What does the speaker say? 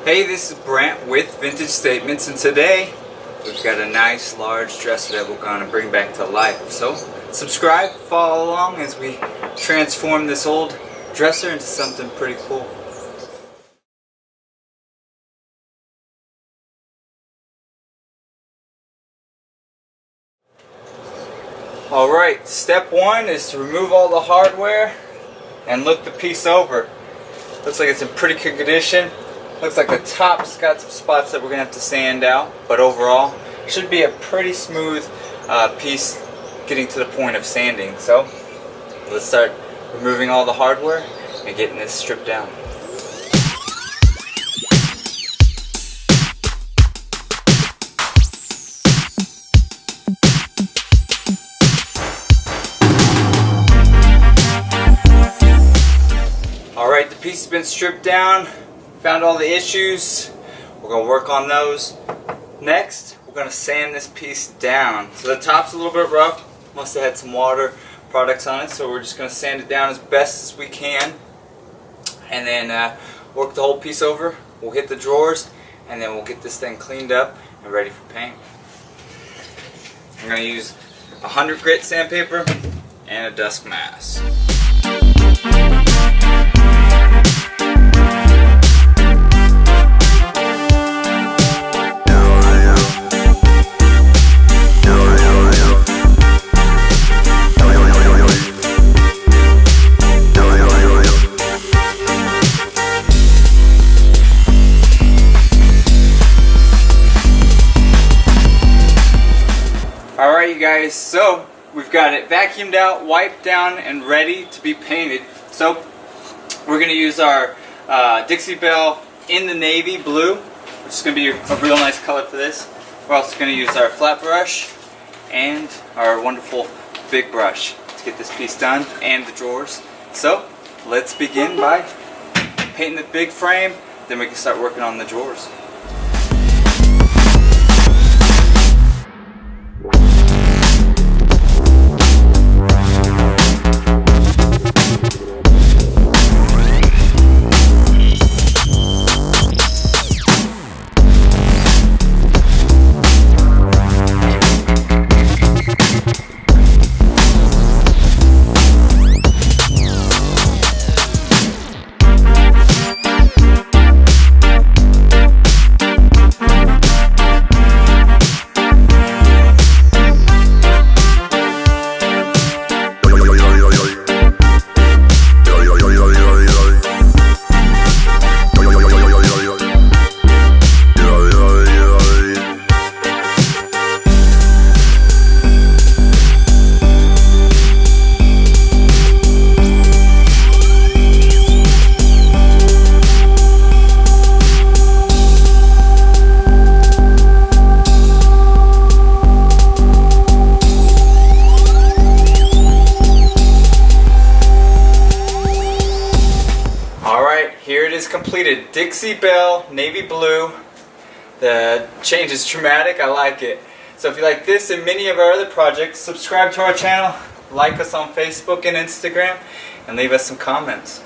Hey, this is Brant with Vintage Statements, and today we've got a nice large dresser that we're going to bring back to life. So subscribe, follow along as we transform this old dresser into something pretty cool. Alright, step one is to remove all the hardware and look the piece over. Looks like it's in pretty good condition. Looks like the top's got some spots that we're going to have to sand out, but overall should be a pretty smooth piece getting to the point of sanding. So let's start removing all the hardware and getting this stripped down. Alright, the piece has been stripped down. Found all the issues. We're going to work on those. Next, we're going to sand this piece down. So the top's a little bit rough. Must have had some water products on it. So we're just going to sand it down as best as we can. And then work the whole piece over. We'll hit the drawers. And then we'll get this thing cleaned up and ready for paint. I'm going to use 100 grit sandpaper and a dust mask. Alright you guys, so we've got it vacuumed out, wiped down, and ready to be painted. So we're going to use our Dixie Belle in the navy blue, which is going to be a real nice color for this. We're also going to use our flat brush and our wonderful big brush to get this piece done, and the drawers. So let's begin by painting the big frame, then we can start working on the drawers. Here it is completed. Dixie Belle, navy blue. The change is dramatic. I like it. So if you like this and many of our other projects, subscribe to our channel, like us on Facebook and Instagram, and leave us some comments.